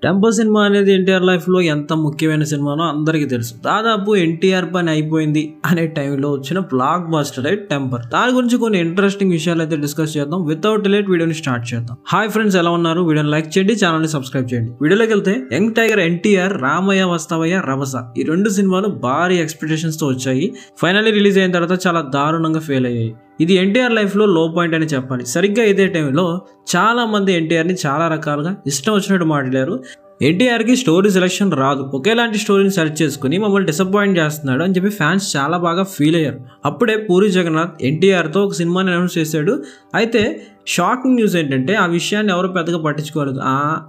Temper cinema అనేది ఎన్టీఆర్ లైఫ్లో ఎంత ముఖ్యమైన సినిమానో అందరికీ తెలుసు. దాదాపు ఎన్టీఆర్ పని అయిపోయింది అనే టైంలో వచ్చిన బ్లాక్ బస్టర్ టెంపర్. దాని గురించి కొన్ని ఇంట్రెస్టింగ్ విషయాలు అయితే డిస్కస్ చేద్దాం. వితౌట్ లేట్ వీడియోని స్టార్ట్ చేద్దాం. హాయ్ ఫ్రెండ్స్, ఎలా ఉన్నారు? వీడియోని లైక్ చేయండి, ఛానల్ని సబ్స్క్రైబ్ చేయండి. వీడియోలోకి వెళ్తే యంగ్ టైగర్ ఎన్టీఆర్, రామయ్య వస్తావయ్య, రభస ఈ రెండు సినిమాలు భారీ ఎక్స్పెక్టేషన్స్తో వచ్చాయి. ఫైనల్లీ రిలీజ్ అయిన తర్వాత చాలా దారుణంగా ఫెయిల్ అయ్యాయి. ఇది ఎన్టీఆర్ లైఫ్లో లో పాయింట్ అని చెప్పాలి. సరిగ్గా ఇదే టైంలో చాలా మంది ఎన్టీఆర్ని చాలా రకాలుగా ఇష్టం వచ్చినట్టు మాట్లాడారు. ఎన్టీఆర్కి స్టోరీ సెలెక్షన్ రాదు, ఒకేలాంటి స్టోరీని సెలెక్ట్ చేసుకుని మమ్మల్ని డిసప్పాయింట్ చేస్తున్నాడు అని చెప్పి ఫ్యాన్స్ చాలా బాగా ఫీల్ అయ్యారు. అప్పుడే పూరి జగన్నాథ్ ఎన్టీఆర్తో ఒక సినిమాని అనౌన్స్ చేశాడు. అయితే షాకింగ్ న్యూస్ ఏంటంటే ఆ విషయాన్ని ఎవరు పెద్దగా పట్టించుకోలేదు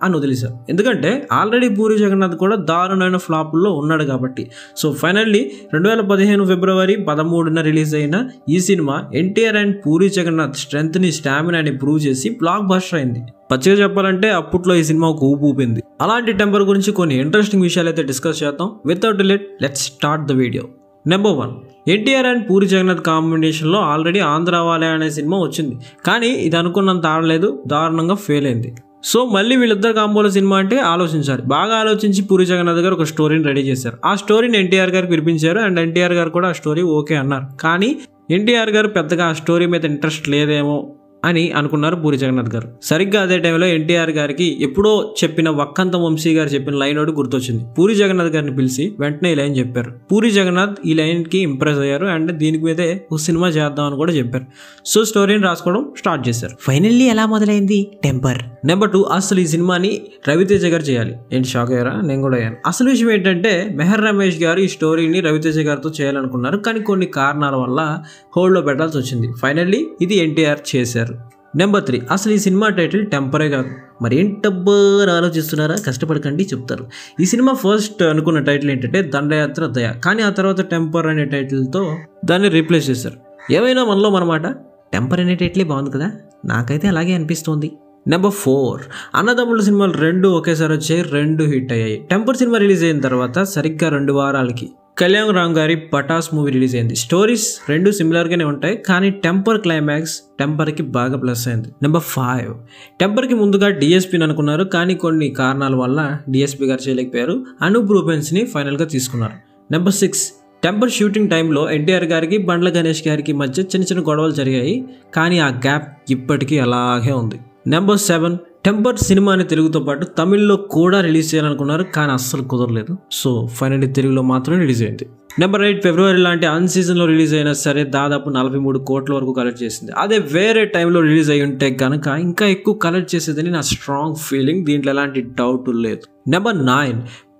అని వదిలేశారు. ఎందుకంటే ఆల్రెడీ పూరి జగన్నాథ్ కూడా దారుణమైన ఫ్లాపుల్లో ఉన్నాడు కాబట్టి. సో ఫైనల్లీ 2015 ఫిబ్రవరి 13న రిలీజ్ అయిన ఈ సినిమా ఎన్టీఆర్ అండ్ పూరి జగన్నాథ్ స్ట్రెంగ్త్ని, స్టామినాని ప్రూవ్ చేసి బ్లాక్ బస్టర్ అయింది. పచ్చిగా చెప్పాలంటే అప్పట్లో ఈ సినిమా ఒక ఊపు ఊపింది. అలాంటి టెంపర్ గురించి కొన్ని ఇంట్రెస్టింగ్ విషయాలు అయితే డిస్కస్ చేద్దాం. Without delay let's start the video. Number 1, NTR and Puri Jagannath కాంబినేషన్లో ఆల్రెడీ ఆంధ్ర వాలే అనే సినిమా వచ్చింది. కానీ ఇది అనుకున్నంత ఆడలేదు, దారుణంగా ఫెయిల్ అయింది. సో మళ్ళీ వీళ్ళిద్దరు కాంబోల సినిమా అంటే ఆలోచించాలి. బాగా ఆలోచించి పూరి జగన్నాథ్ గారు ఒక స్టోరీని రెడీ చేశారు. ఆ స్టోరీని ఎన్టీఆర్ గారికి వినిపించారు అండ్ ఎన్టీఆర్ గారు కూడా ఆ స్టోరీ ఓకే అన్నారు. కానీ ఎన్టీఆర్ గారు పెద్దగా ఆ స్టోరీ మీద ఇంట్రెస్ట్ లేదేమో అని అనుకున్నారు పూరి జగన్నాథ్ గారు. సరిగ్గా అదే టైంలో ఎన్టీఆర్ గారికి ఎప్పుడో చెప్పిన వక్కంత వంశీ గారు చెప్పిన లైన్ ఒకటి గుర్తొచ్చింది. పూరి జగన్నాథ్ గారిని పిలిచి వెంటనే ఈ లైన్ చెప్పారు. పూరి జగన్నాథ్ ఈ లైన్కి ఇంప్రెస్ అయ్యారు అండ్ దీనికి మీదే ఒక సినిమా చేద్దాం అని కూడా చెప్పారు. సో స్టోరీని రాసుకోవడం స్టార్ట్ చేశారు. ఫైనల్లీ ఎలా మొదలైంది టెంపర్. నెంబర్ 2, అసలు ఈ సినిమాని రవితేజ గారు చేయాలి. ఏంటి షాక్ అయ్యారా? నేను కూడా అయ్యాను. అసలు విషయం ఏంటంటే మెహర్ రమేష్ గారు ఈ స్టోరీని రవితేజ గారితో చేయాలనుకున్నారు. కానీ కొన్ని కారణాల వల్ల హోల్డ్లో పెట్టాల్సి వచ్చింది. ఫైనల్లీ ఇది ఎన్టీఆర్ చేశారు. నెంబర్ 3, అసలు ఈ సినిమా టైటిల్ టెంపరే కాదు. మరి ఏం టబ్బర్ ఆలోచిస్తున్నారా? కష్టపడకండి, చెప్తారు. ఈ సినిమా ఫస్ట్ అనుకున్న టైటిల్ ఏంటంటే దండయాత్ర దయ. కానీ ఆ తర్వాత టెంపర్ అనే టైటిల్తో దాన్ని రీప్లేస్ చేశారు. ఏమైనా మనలో మనమాట, టెంపర్ అనే టైటిలే బాగుంది కదా, నాకైతే అలాగే అనిపిస్తోంది. నెంబర్ 4, అన్నదమ్ముల సినిమాలు 2 ఒకేసారి వచ్చాయి, 2 హిట్ అయ్యాయి. టెంపర్ సినిమా రిలీజ్ అయిన తర్వాత సరిగ్గా 2 వారాలకి కళ్యాణ్ రామ్ గారి పటాస్ మూవీ రిలీజ్ అయింది. స్టోరీస్ 2 సిమిలర్గానే ఉంటాయి, కానీ టెంపర్ క్లైమాక్స్ టెంపర్కి బాగా ప్లస్ అయింది. నెంబర్ 5, టెంపర్కి ముందుగా డిఎస్పీని అనుకున్నారు, కానీ కొన్ని కారణాల వల్ల డిఎస్పీ గారు చేయలేకపోయారు. అనూప్ రూపెన్స్ని ఫైనల్గా తీసుకున్నారు. నెంబర్ 6, టెంపర్ షూటింగ్ టైంలో ఎన్టీఆర్ గారికి బండ్ల గణేష్ గారికి మధ్య చిన్న చిన్న గొడవలు జరిగాయి, కానీ ఆ గ్యాప్ ఇప్పటికీ అలాగే ఉంది. నెంబర్ 7, టెంపర్ సినిమాని తెలుగుతో పాటు తమిళ్లో కూడా రిలీజ్ చేయాలనుకున్నారు, కానీ అస్సలు కుదరలేదు. సో ఫైనల్లీ తెలుగులో మాత్రమే రిలీజ్ అయింది. నెంబర్ 8, ఫిబ్రవరి లాంటి అన్ సీజన్లో రిలీజ్ అయినా సరే దాదాపు 43 కోట్ల వరకు కలెక్ట్ చేసింది. అదే వేరే టైంలో రిలీజ్ అయ్యి ఉంటే కనుక ఇంకా ఎక్కువ కలెక్ట్ చేసేదని నా స్ట్రాంగ్ ఫీలింగ్, దీంట్లో ఎలాంటి డౌట్ లేదు. నెంబర్ 9,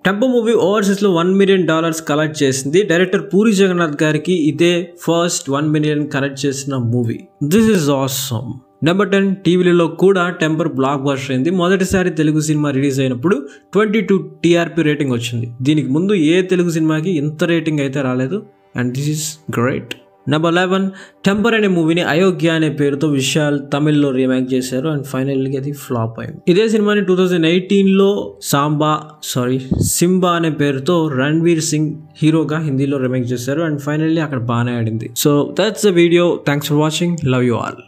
టెంపర్ మూవీ ఓవర్సీస్లో $1 మిలియన్ కలెక్ట్ చేసింది. డైరెక్టర్ పూరి జగన్నాథ్ గారికి ఇదే ఫస్ట్ $1 మిలియన్ కలెక్ట్ చేసిన movie. This is awesome. Number 10, టీవీలలో కూడా టెంపర్ బ్లాక్ బస్టర్ అయింది. మొదటిసారి తెలుగు సినిమా రిలీజ్ అయినప్పుడు 22 TRP రేటింగ్ వచ్చింది. దీనికి ముందు ఏ తెలుగు సినిమాకి ఇంత రేటింగ్ అయితే రాలేదు and this is great. Number 11, temper అనే మూవీని అయోగ్య అనే పేరుతో విశాల్ తమిళ్లో రీమేక్ చేశారు అండ్ ఫైనల్లీ అది ఫ్లాప్ అయింది. ఇదే సినిమాని 2018లో సింబా అనే పేరుతో రణ్వీర్ సింగ్ హీరోగా హిందీలో రీమేక్ చేశారు అండ్ ఫైనల్లీ అక్కడ బాగానే ఆడింది. So that's the video. Thanks for watching. Love you all.